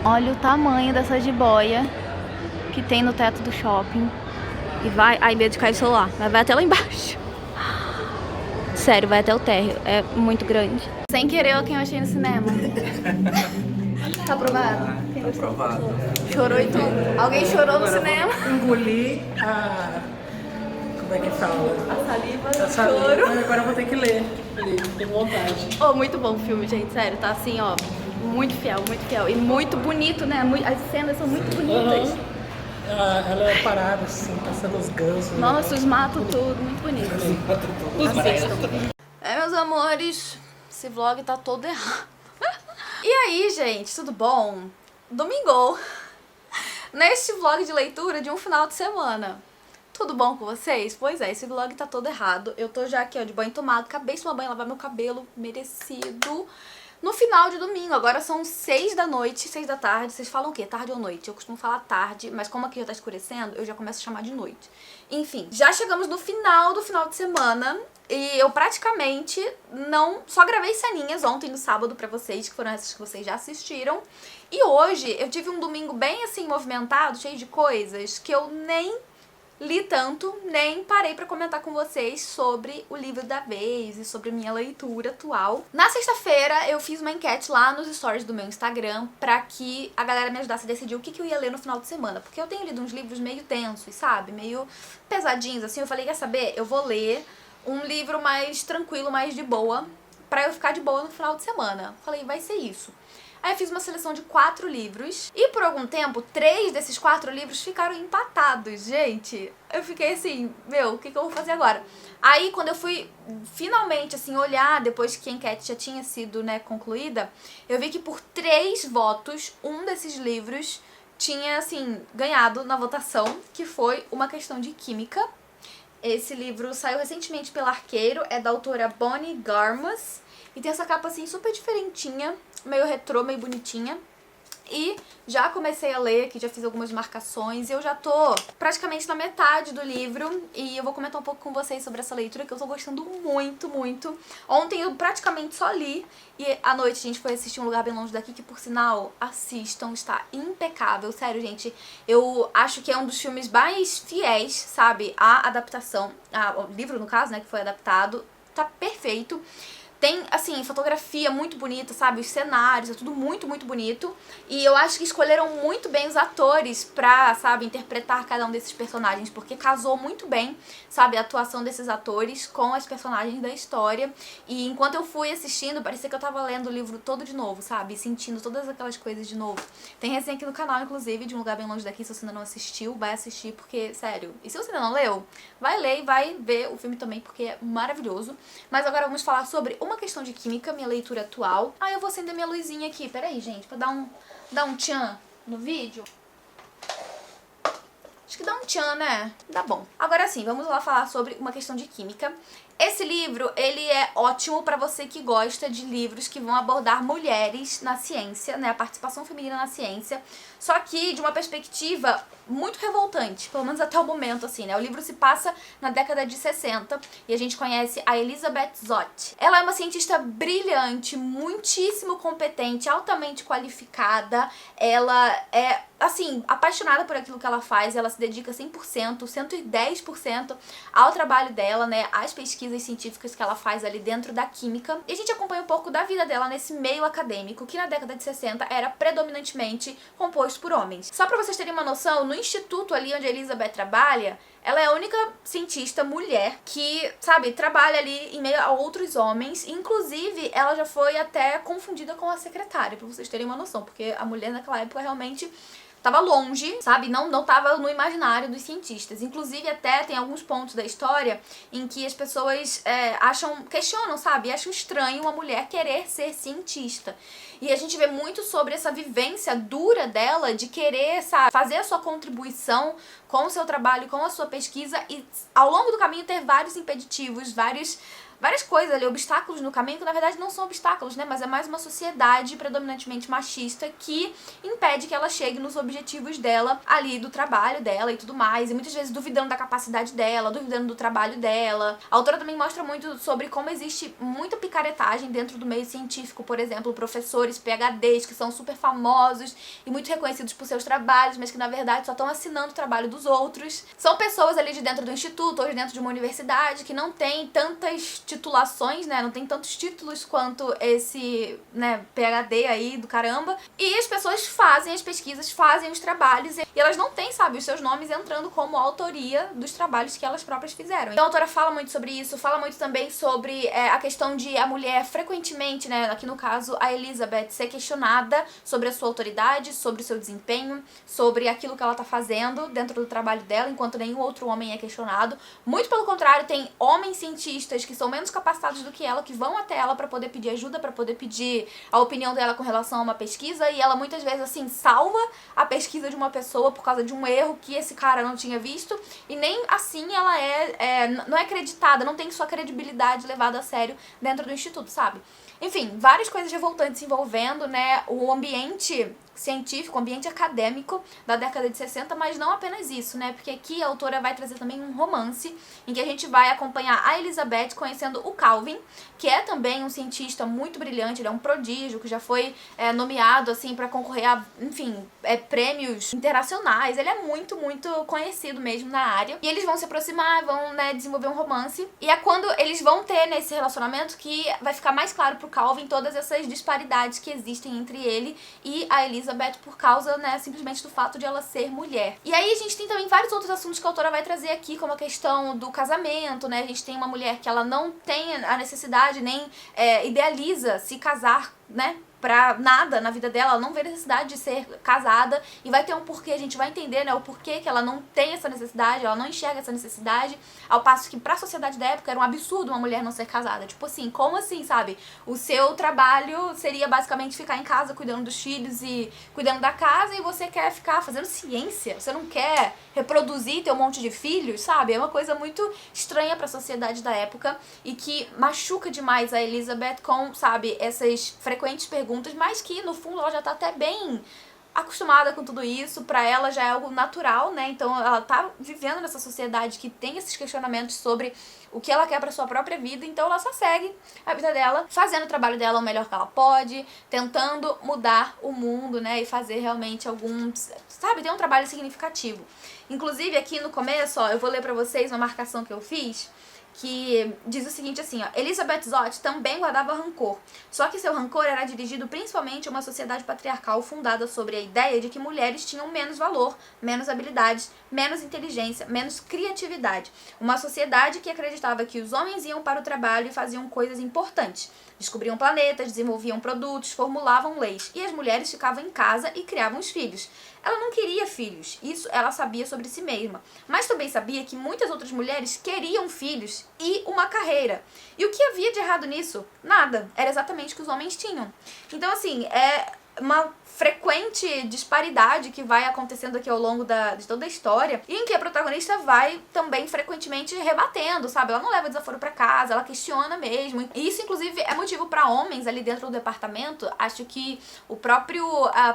Olha o tamanho dessa jiboia que tem no teto do shopping. E vai... Ai, medo de cair o celular. Mas vai até lá embaixo. Sério, vai até o térreo. É muito grande. Sem querer, quem eu achei no cinema. Tá aprovado? Aprovado. Chorou e tudo. Alguém chorou no cinema? Engoli a... Como é que fala? A saliva, A saliva. choro. Agora eu vou ter que ler. Tenho vontade. Oh, muito bom o filme, gente. Sério, tá assim, ó. Muito fiel, muito fiel. E muito bonito, né? As cenas são muito bonitas. Ela é parada, assim, passando os gansos. Nossa, os matam tudo. Muito bonito. Assistam. Meus amores, esse vlog tá todo errado. E aí, gente, tudo bom? Domingo. Neste vlog de leitura de um final de semana. Tudo bom com vocês? Pois é, esse vlog tá todo errado. Eu tô já aqui, ó, de banho tomado. Acabei de tomar banho, lavar meu cabelo. Merecido. No final de domingo, agora são 6 da noite, 6 da tarde. Vocês falam o quê? Tarde ou noite? Eu costumo falar tarde, mas como aqui já tá escurecendo, eu já começo a chamar de noite. Enfim, já chegamos no final do final de semana e eu praticamente só gravei ceninhas ontem no sábado pra vocês, que foram essas que vocês já assistiram. E hoje eu tive um domingo bem assim movimentado, cheio de coisas, que eu nem li tanto, nem parei pra comentar com vocês sobre o livro da vez e sobre a minha leitura atual. Na sexta-feira eu fiz uma enquete lá nos stories do meu Instagram pra que a galera me ajudasse a decidir o que eu ia ler no final de semana, porque eu tenho lido uns livros meio tensos, sabe? Meio pesadinhos, assim. Eu falei, quer saber? Eu vou ler um livro mais tranquilo, mais de boa, pra eu ficar de boa no final de semana. Falei, vai ser isso. Aí eu fiz uma seleção de 4 livros e por algum tempo 3 desses 4 livros ficaram empatados, gente. Eu fiquei assim, meu, o que eu vou fazer agora? Aí quando eu fui finalmente assim olhar, depois que a enquete já tinha sido, né, concluída, eu vi que por 3 votos, um desses livros tinha assim ganhado na votação, que foi Uma Questão de Química. Esse livro saiu recentemente pela Arqueiro, é da autora Bonnie Garmus e tem essa capa assim super diferentinha, meio retrô, meio bonitinha. E já comecei a ler aqui, já fiz algumas marcações e eu já tô praticamente na metade do livro e eu vou comentar um pouco com vocês sobre essa leitura que eu tô gostando muito, muito. Ontem eu praticamente só li e à noite a gente foi assistir Um Lugar Bem Longe Daqui, que por sinal, assistam, está impecável. Sério, gente, eu acho que é um dos filmes mais fiéis, sabe, à adaptação, ao livro no caso, né, que foi adaptado, tá perfeito. Tem, assim, fotografia muito bonita, sabe? Os cenários, é tudo muito, muito bonito. E eu acho que escolheram muito bem os atores pra, sabe, interpretar cada um desses personagens, porque casou muito bem, sabe, a atuação desses atores com as personagens da história. E enquanto eu fui assistindo, parecia que eu tava lendo o livro todo de novo, sabe? Sentindo todas aquelas coisas de novo. Tem resenha aqui no canal, inclusive, de Um Lugar Bem Longe Daqui. Se você ainda não assistiu, vai assistir, porque, sério. E se você ainda não leu, vai ler e vai ver o filme também, porque é maravilhoso. Mas agora vamos falar sobre Uma Questão de Química, minha leitura atual. Ah, eu vou acender minha luzinha aqui. Peraí, gente, pra dar um tchan no vídeo. tchan, né? Dá bom. Agora sim, vamos lá falar sobre uma questão de química. Esse livro, ele é ótimo pra você que gosta de livros que vão abordar mulheres na ciência, né, a participação feminina na ciência, só que de uma perspectiva muito revoltante, pelo menos até o momento, assim, né. O livro se passa na década de 60 e a gente conhece a Elizabeth Zott. Ela é uma cientista brilhante, muitíssimo competente, altamente qualificada, ela é, assim, apaixonada por aquilo que ela faz, ela se dedica 100%, 110% ao trabalho dela, né, às pesquisas científicas que ela faz ali dentro da química. E a gente acompanha um pouco da vida dela nesse meio acadêmico, que na década de 60 era predominantemente composto por homens. Só pra vocês terem uma noção, no instituto ali onde a Elizabeth trabalha, ela é a única cientista mulher que, sabe, trabalha ali em meio a outros homens. Inclusive, ela já foi até confundida com a secretária, pra vocês terem uma noção, porque a mulher naquela época realmente tava longe, sabe? Não tava no imaginário dos cientistas. Inclusive, até tem alguns pontos da história em que as pessoas questionam, sabe? Acham estranho uma mulher querer ser cientista. E a gente vê muito sobre essa vivência dura dela de querer, sabe, fazer a sua contribuição com o seu trabalho, com a sua pesquisa e ao longo do caminho ter vários impeditivos, várias coisas ali, obstáculos no caminho, que na verdade não são obstáculos, né, mas é mais uma sociedade predominantemente machista que impede que ela chegue nos objetivos dela ali, do trabalho dela e tudo mais, e muitas vezes duvidando da capacidade dela, duvidando do trabalho dela. A autora também mostra muito sobre como existe muita picaretagem dentro do meio científico, por exemplo, professores, PhDs, que são super famosos e muito reconhecidos por seus trabalhos, mas que na verdade só estão assinando o trabalho dos outros. São pessoas ali de dentro do instituto ou de dentro de uma universidade que não tem tantas titulações, né, não tem tantos títulos quanto esse, né, PhD aí do caramba, e as pessoas fazem as pesquisas, fazem os trabalhos, e elas não têm, sabe, os seus nomes entrando como autoria dos trabalhos que elas próprias fizeram. Então a autora fala muito sobre isso, fala muito também sobre a questão de a mulher frequentemente, né, aqui no caso a Elizabeth, ser questionada sobre a sua autoridade, sobre o seu desempenho, sobre aquilo que ela tá fazendo dentro do trabalho dela, enquanto nenhum outro homem é questionado. Muito pelo contrário, tem homens cientistas que são menos capacitados do que ela, que vão até ela pra poder pedir ajuda, pra poder pedir a opinião dela com relação a uma pesquisa, e ela muitas vezes, assim, salva a pesquisa de uma pessoa por causa de um erro que esse cara não tinha visto, e nem assim ela não é acreditada, não tem sua credibilidade levada a sério dentro do instituto, sabe? Enfim, várias coisas revoltantes envolvendo, né, o ambiente científico, o ambiente acadêmico da década de 60, mas não apenas isso, né, porque aqui a autora vai trazer também um romance em que a gente vai acompanhar a Elizabeth conhecendo o Calvin, que é também um cientista muito brilhante, ele é um prodígio, que já foi nomeado, assim, pra concorrer a, enfim, prêmios internacionais, ele é muito, muito conhecido mesmo na área, e eles vão se aproximar, vão, né, desenvolver um romance, e é quando eles vão ter nesse relacionamento que vai ficar mais claro pro Calvin todas essas disparidades que existem entre ele e a Elizabeth por causa, né, simplesmente do fato de ela ser mulher. E aí a gente tem também vários outros assuntos que a autora vai trazer aqui, como a questão do casamento, né, a gente tem uma mulher que ela não tem a necessidade, nem idealiza se casar, né, pra nada na vida dela, ela não vê necessidade de ser casada, e vai ter um porquê, a gente vai entender, né, o porquê que ela não tem essa necessidade, ela não enxerga essa necessidade, ao passo que pra sociedade da época era um absurdo uma mulher não ser casada, tipo assim, como assim, sabe? O seu trabalho seria basicamente ficar em casa cuidando dos filhos e cuidando da casa, e você quer ficar fazendo ciência, você não quer reproduzir, ter um monte de filhos, sabe? É uma coisa muito estranha pra sociedade da época, e que machuca demais a Elizabeth com, sabe, essas frequentes perguntas, mas que no fundo ela já tá até bem acostumada com tudo isso, pra ela já é algo natural, né, então ela tá vivendo nessa sociedade que tem esses questionamentos sobre o que ela quer pra sua própria vida, então ela só segue a vida dela, fazendo o trabalho dela o melhor que ela pode, tentando mudar o mundo, né, e fazer realmente sabe, ter um trabalho significativo. Inclusive aqui no começo, ó, eu vou ler pra vocês uma marcação que eu fiz, que diz o seguinte assim, ó: Elizabeth Zott também guardava rancor, só que seu rancor era dirigido principalmente a uma sociedade patriarcal fundada sobre a ideia de que mulheres tinham menos valor, menos habilidades, menos inteligência, menos criatividade. Uma sociedade que acreditava que os homens iam para o trabalho e faziam coisas importantes, descobriam planetas, desenvolviam produtos, formulavam leis, e as mulheres ficavam em casa e criavam os filhos. Ela não queria filhos, isso ela sabia sobre si mesma, mas também sabia que muitas outras mulheres queriam filhos e uma carreira. E o que havia de errado nisso? Nada. Era exatamente o que os homens tinham. Então, assim, uma frequente disparidade que vai acontecendo aqui ao longo de toda a história, e em que a protagonista vai também frequentemente rebatendo, sabe? Ela não leva desaforo pra casa, ela questiona mesmo. E isso, inclusive, é motivo pra homens ali dentro do departamento. Acho que o próprio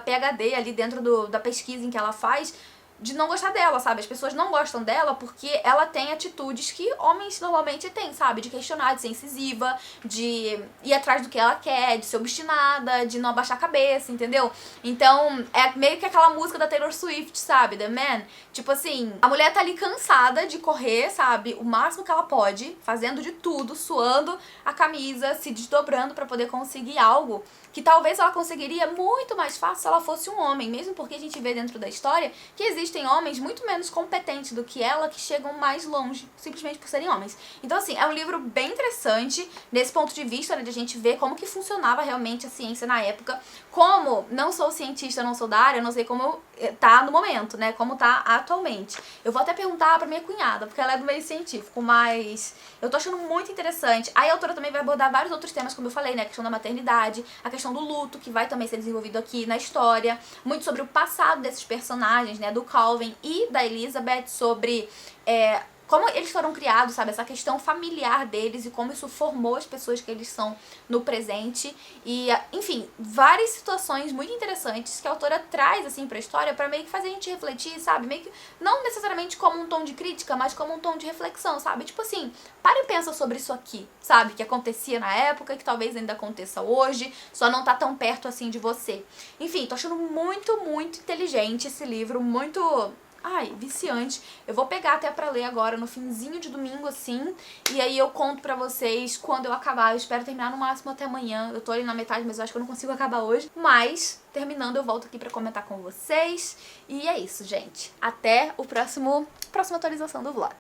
PhD ali dentro da pesquisa em que ela faz, de não gostar dela, sabe? As pessoas não gostam dela porque ela tem atitudes que homens normalmente têm, sabe? De questionar, de ser incisiva, de ir atrás do que ela quer, de ser obstinada, de não abaixar a cabeça, entendeu? Então, é meio que aquela música da Taylor Swift, sabe? The Man. Tipo assim, a mulher tá ali cansada de correr, sabe? O máximo que ela pode, fazendo de tudo, suando a camisa, se desdobrando pra poder conseguir algo que talvez ela conseguiria muito mais fácil se ela fosse um homem, mesmo porque a gente vê dentro da história que existem homens muito menos competentes do que ela que chegam mais longe, simplesmente por serem homens. Então, assim, é um livro bem interessante nesse ponto de vista, né, de a gente ver como que funcionava realmente a ciência na época. Como não sou cientista, não sou da área, não sei como tá no momento, né, como tá atualmente. Eu vou até perguntar pra minha cunhada, porque ela é do meio científico, mas eu tô achando muito interessante. Aí a autora também vai abordar vários outros temas, como eu falei, né, a questão da maternidade, a questão do luto, que vai também ser desenvolvido aqui na história, muito sobre o passado desses personagens, né, do Calvin e da Elizabeth, sobre como eles foram criados, sabe, essa questão familiar deles e como isso formou as pessoas que eles são no presente. E, enfim, várias situações muito interessantes que a autora traz, assim, pra história pra meio que fazer a gente refletir, sabe, meio que, não necessariamente como um tom de crítica, mas como um tom de reflexão, sabe, tipo assim, para e pensa sobre isso aqui, sabe, que acontecia na época, que talvez ainda aconteça hoje, só não tá tão perto, assim, de você. Enfim, tô achando muito, muito inteligente esse livro, muito... viciante. Eu vou pegar até pra ler agora no finzinho de domingo, assim, e aí eu conto pra vocês quando eu acabar. Eu espero terminar no máximo até amanhã. Eu tô ali na metade, mas eu acho que eu não consigo acabar hoje. Mas, terminando, eu volto aqui pra comentar com vocês. E é isso, gente. Até o próxima atualização do vlog.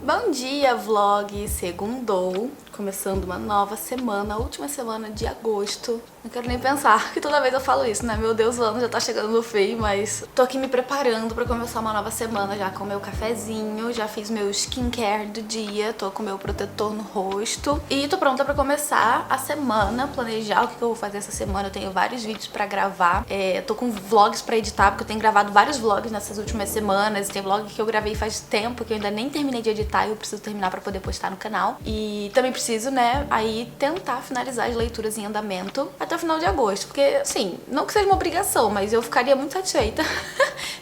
Bom dia, vlog! Segundou, começando uma nova semana, a última semana de agosto. Não quero nem pensar, que toda vez eu falo isso, né? Meu Deus, o ano já tá chegando no fim, mas tô aqui me preparando pra começar uma nova semana, já com meu cafezinho, já fiz meu skincare do dia, tô com meu protetor no rosto e tô pronta pra começar a semana, planejar o que eu vou fazer essa semana. Eu tenho vários vídeos pra gravar, tô com vlogs pra editar, porque eu tenho gravado vários vlogs nessas últimas semanas. Tem vlog que eu gravei faz tempo, que eu ainda nem terminei de editar e eu preciso terminar pra poder postar no canal. E também preciso, né, aí tentar finalizar as leituras em andamento até o final de agosto, porque, assim, não que seja uma obrigação, mas eu ficaria muito satisfeita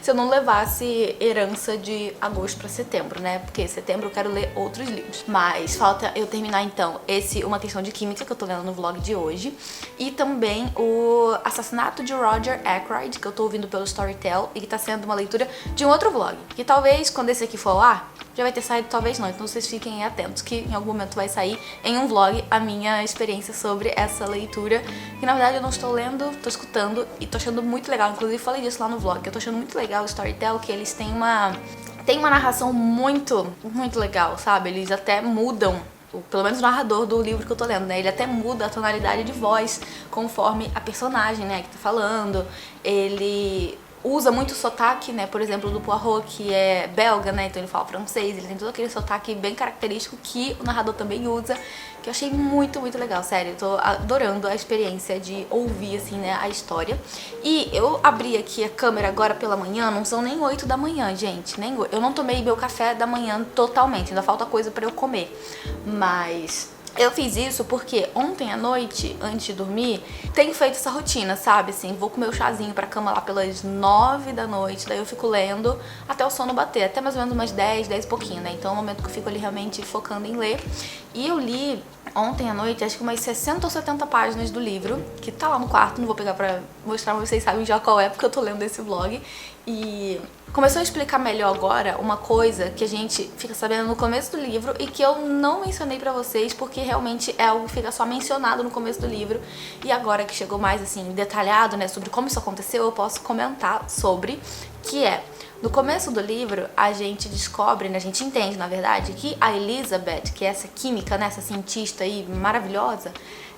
se eu não levasse herança de agosto pra setembro, né, porque setembro eu quero ler outros livros. Mas falta eu terminar, então, Uma Questão de Química, que eu tô lendo no vlog de hoje, e também o Assassinato de Roger Ackroyd, que eu tô ouvindo pelo Storytel, e que tá sendo uma leitura de um outro vlog, que talvez, quando esse aqui for ao ar, já vai ter saído, talvez não, então vocês fiquem atentos que em algum momento vai sair em um vlog a minha experiência sobre essa leitura, que na verdade eu não estou lendo, tô escutando e tô achando muito legal. Inclusive falei disso lá no vlog, que eu tô achando muito legal o Storytel, que eles têm uma narração muito, muito legal, sabe? Eles até mudam, pelo menos o narrador do livro que eu tô lendo, né? Ele até muda a tonalidade de voz conforme a personagem, né, que tá falando. Ele usa muito sotaque, né, por exemplo, do Poirot, que é belga, né, então ele fala francês, ele tem todo aquele sotaque bem característico que o narrador também usa, que eu achei muito, muito legal, sério, eu tô adorando a experiência de ouvir, assim, né, a história. E eu abri aqui a câmera agora pela manhã, não são nem 8 da manhã, gente, eu não tomei meu café da manhã totalmente, ainda falta coisa pra eu comer, mas eu fiz isso porque ontem à noite, antes de dormir, tenho feito essa rotina, sabe? Assim, vou com meu chazinho pra cama lá pelas 9 da noite, daí eu fico lendo até o sono bater, até mais ou menos umas 10 e pouquinho, né? Então é o momento que eu fico ali realmente focando em ler. E eu li ontem à noite, acho que umas 60 ou 70 páginas do livro, que tá lá no quarto, não vou pegar pra mostrar pra vocês, sabem já qual é, porque eu tô lendo esse vlog. E começou a explicar melhor agora uma coisa que a gente fica sabendo no começo do livro e que eu não mencionei pra vocês, porque realmente é algo que fica só mencionado no começo do livro. E agora que chegou mais assim, detalhado, né, sobre como isso aconteceu, eu posso comentar sobre, que é... No começo do livro, a gente descobre, né, a gente entende, na verdade, que a Elizabeth, que é essa química, né, essa cientista aí maravilhosa,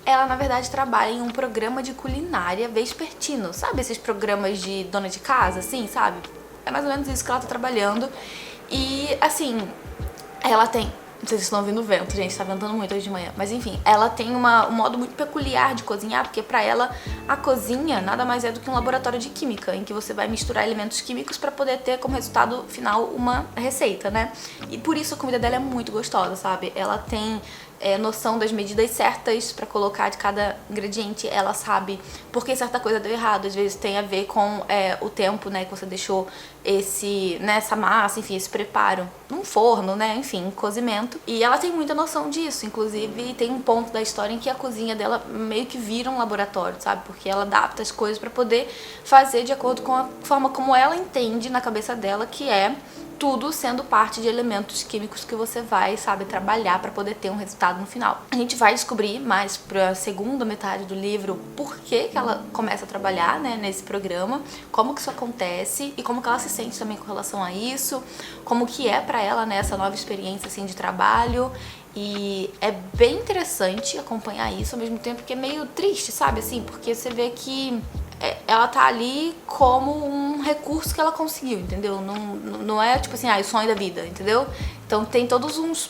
ela, na verdade, trabalha em um programa de culinária vespertino. Sabe esses programas de dona de casa, assim, sabe? É mais ou menos isso que ela tá trabalhando. E, assim, ela tem... Não sei se vocês estão ouvindo o vento, gente, tá ventando muito hoje de manhã. Mas enfim, ela tem um modo muito peculiar de cozinhar, porque pra ela a cozinha nada mais é do que um laboratório de química, em que você vai misturar elementos químicos pra poder ter como resultado final uma receita, né? E por isso a comida dela é muito gostosa, sabe? Ela tem noção das medidas certas pra colocar de cada ingrediente, ela sabe por que certa coisa deu errado, às vezes tem a ver com o tempo, né, que você deixou essa massa, enfim, esse preparo num forno, né, enfim, cozimento. E ela tem muita noção disso, inclusive tem um ponto da história em que a cozinha dela meio que vira um laboratório, sabe, porque ela adapta as coisas pra poder fazer de acordo com a forma como ela entende na cabeça dela, que é tudo sendo parte de elementos químicos que você vai, sabe, trabalhar para poder ter um resultado no final. A gente vai descobrir mais pra segunda metade do livro por que ela começa a trabalhar, né, nesse programa, como que isso acontece e como que ela se sente também com relação a isso, como que é pra ela, né, essa nova experiência, assim, de trabalho. E é bem interessante acompanhar isso, ao mesmo tempo que é meio triste, sabe, assim, porque você vê que ela tá ali como um recurso que ela conseguiu, entendeu? Não é tipo assim, o sonho da vida, entendeu? Então tem todos uns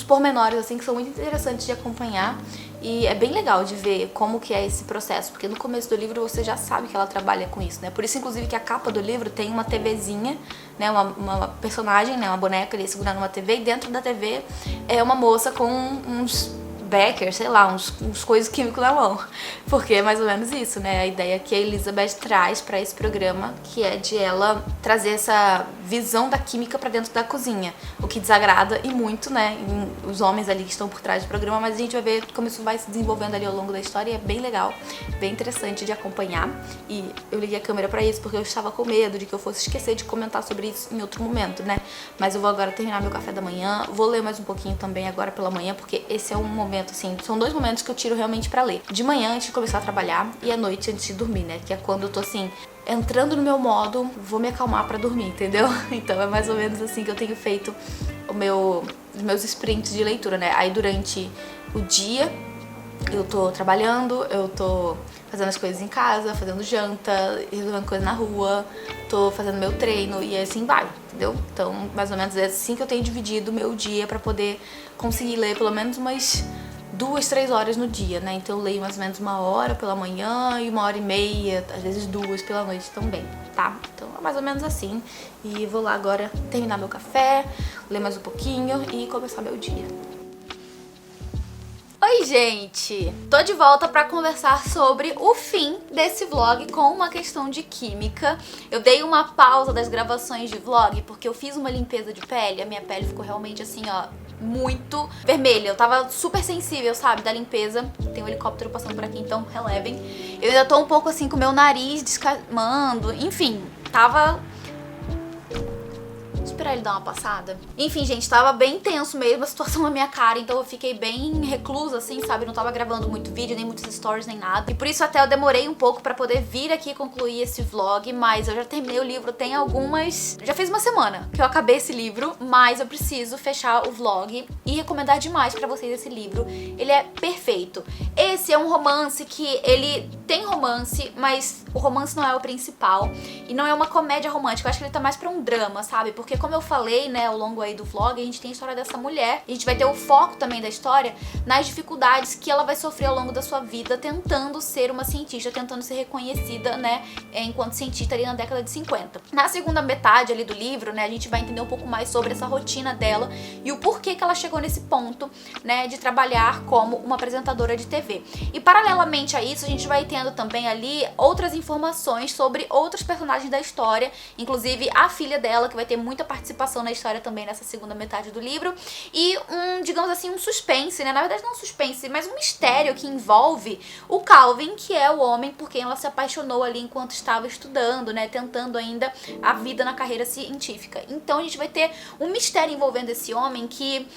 pormenores assim que são muito interessantes de acompanhar e é bem legal de ver como que é esse processo, porque no começo do livro você já sabe que ela trabalha com isso, né? Por isso, inclusive, que a capa do livro tem uma TVzinha, né? Uma personagem, né? Uma boneca ali segurando uma TV, e dentro da TV é uma moça com uns Becker, sei lá, uns coisas químicos na mão. Porque é mais ou menos isso, né? A ideia que a Elizabeth traz pra esse programa, que é de ela trazer essa visão da química pra dentro da cozinha. O que desagrada e muito, né, os homens ali que estão por trás do programa, mas a gente vai ver como isso vai se desenvolvendo ali ao longo da história e é bem legal, bem interessante de acompanhar. E eu liguei a câmera pra isso porque eu estava com medo de que eu fosse esquecer de comentar sobre isso em outro momento, né? Mas eu vou agora terminar meu café da manhã, vou ler mais um pouquinho também agora pela manhã, porque esse é um momento, assim, são 2 momentos que eu tiro realmente pra ler. De manhã, antes de começar a trabalhar, e à noite, antes de dormir, né? Que é quando eu tô, assim, entrando no meu modo, vou me acalmar pra dormir, entendeu? Então é mais ou menos assim que eu tenho feito os meus sprints de leitura, né? Aí durante o dia, eu tô trabalhando, eu tô fazendo as coisas em casa, fazendo janta, resolvendo coisas na rua, tô fazendo meu treino e assim vai, entendeu? Então, mais ou menos é assim que eu tenho dividido o meu dia pra poder conseguir ler pelo menos umas 2, 3 horas no dia, né? Então eu leio mais ou menos 1 hora pela manhã e 1h30, às vezes 2 pela noite também, tá? Então é mais ou menos assim. E vou lá agora terminar meu café, ler mais um pouquinho e começar meu dia. Oi, gente! Tô de volta pra conversar sobre o fim desse vlog com uma questão de química. Eu dei uma pausa das gravações de vlog porque eu fiz uma limpeza de pele, a minha pele ficou realmente assim, ó, muito vermelha. Eu tava super sensível, sabe, da limpeza. Tem um helicóptero passando por aqui, então relevem. Eu ainda tô um pouco assim com o meu nariz descamando, enfim, tava... Esperar ele dar uma passada. Enfim, gente, tava bem tenso mesmo a situação na minha cara, então eu fiquei bem reclusa, assim, sabe? Não tava gravando muito vídeo, nem muitos stories, nem nada. E por isso até eu demorei um pouco pra poder vir aqui concluir esse vlog, mas eu já terminei o livro tem algumas... Já fez 1 semana que eu acabei esse livro, mas eu preciso fechar o vlog e recomendar demais pra vocês esse livro. Ele é perfeito. Esse é um romance que ele tem romance, mas o romance não é o principal. E não é uma comédia romântica, eu acho que ele tá mais pra um drama, sabe? Porque como eu falei, né, ao longo aí do vlog, a gente tem a história dessa mulher. E a gente vai ter o foco também da história nas dificuldades que ela vai sofrer ao longo da sua vida tentando ser uma cientista, tentando ser reconhecida, né, enquanto cientista ali na década de 50. Na segunda metade ali do livro, né, a gente vai entender um pouco mais sobre essa rotina dela e o porquê que ela chegou nesse ponto, né, de trabalhar como uma apresentadora de TV. E paralelamente a isso, a gente vai tendo também ali outras informações sobre outros personagens da história, inclusive a filha dela, que vai ter muita participação na história também nessa segunda metade do livro, e digamos assim, um suspense, né, na verdade não um suspense, mas um mistério que envolve o Calvin, que é o homem por quem ela se apaixonou ali enquanto estava estudando, né, tentando ainda a vida na carreira científica. Então a gente vai ter um mistério envolvendo esse homem que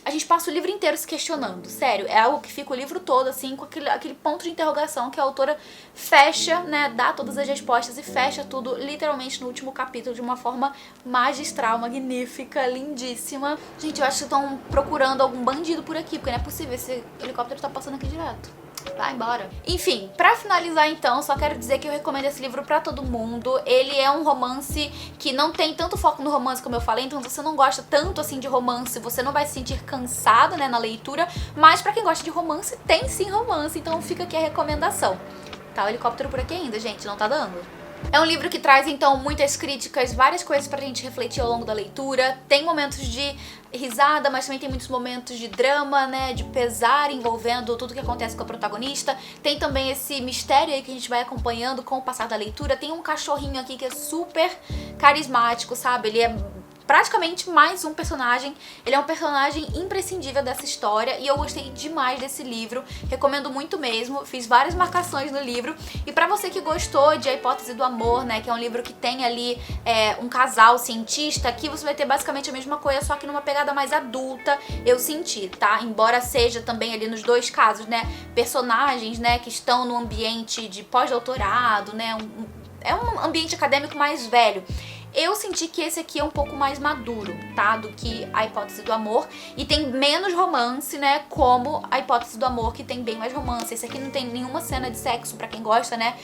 a gente passa o livro inteiro se questionando. Sério, é algo que fica o livro todo, assim, com aquele ponto de interrogação que a autora fecha, né, dá todas as respostas e fecha tudo, literalmente, no último capítulo, de uma forma magistral, magnífica, lindíssima. Gente, eu acho que estão procurando algum bandido por aqui, porque não é possível, esse helicóptero tá passando aqui direto. Vai embora. Enfim, pra finalizar então, só quero dizer que eu recomendo esse livro pra todo mundo. Ele é um romance que não tem tanto foco no romance como eu falei, então se você não gosta tanto assim de romance, você não vai se sentir cansado, né, na leitura, mas pra quem gosta de romance, tem sim romance, então fica aqui a recomendação. Tá o helicóptero por aqui ainda, gente, não tá dando. É um livro que traz, então, muitas críticas, várias coisas pra gente refletir ao longo da leitura. Tem momentos de risada, mas também tem muitos momentos de drama, né, de pesar envolvendo tudo que acontece com a protagonista. Tem também esse mistério aí que a gente vai acompanhando com o passar da leitura. Tem um cachorrinho aqui que é super carismático, sabe? Ele é praticamente mais um personagem, ele é um personagem imprescindível dessa história e eu gostei demais desse livro, recomendo muito mesmo, fiz várias marcações no livro. E pra você que gostou de A Hipótese do Amor, né, que é um livro que tem ali um casal cientista, aqui você vai ter basicamente a mesma coisa, só que numa pegada mais adulta, eu senti, tá? Embora seja também ali nos dois casos, né, personagens, né, que estão no ambiente de pós-doutorado, né, é um ambiente acadêmico mais velho. Eu senti que esse aqui é um pouco mais maduro, tá? Do que A Hipótese do Amor. E tem menos romance, né? Como A Hipótese do Amor, que tem bem mais romance. Esse aqui não tem nenhuma cena de sexo, pra quem gosta, né?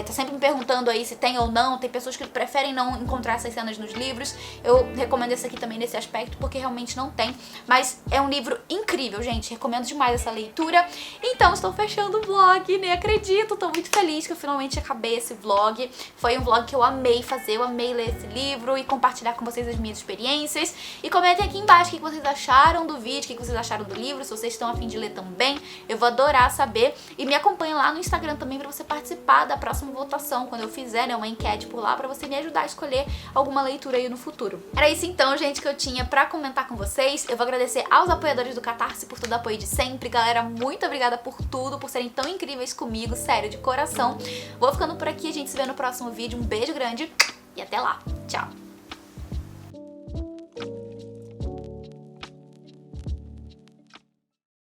Tá sempre me perguntando aí se tem ou não. Tem pessoas que preferem não encontrar essas cenas nos livros. Eu recomendo esse aqui também nesse aspecto, porque realmente não tem. Mas é um livro incrível, gente. Recomendo demais essa leitura. Então, estou fechando o vlog, nem acredito. Tô muito feliz que eu finalmente acabei esse vlog. Foi um vlog que eu amei fazer, eu amei ler esse livro e compartilhar com vocês as minhas experiências. E comentem aqui embaixo o que vocês acharam do vídeo, o que vocês acharam do livro, se vocês estão a fim de ler também. Eu vou adorar saber. E me acompanhem lá no Instagram também pra você participar da próxima votação, quando eu fizer, né, uma enquete por lá, pra você me ajudar a escolher alguma leitura aí no futuro. Era isso então, gente, que eu tinha pra comentar com vocês. Eu vou agradecer aos apoiadores do Catarse por todo o apoio de sempre. Galera, muito obrigada por tudo, por serem tão incríveis comigo, sério, de coração. Vou ficando por aqui, a gente se vê no próximo vídeo. Um beijo grande e até lá. Tchau!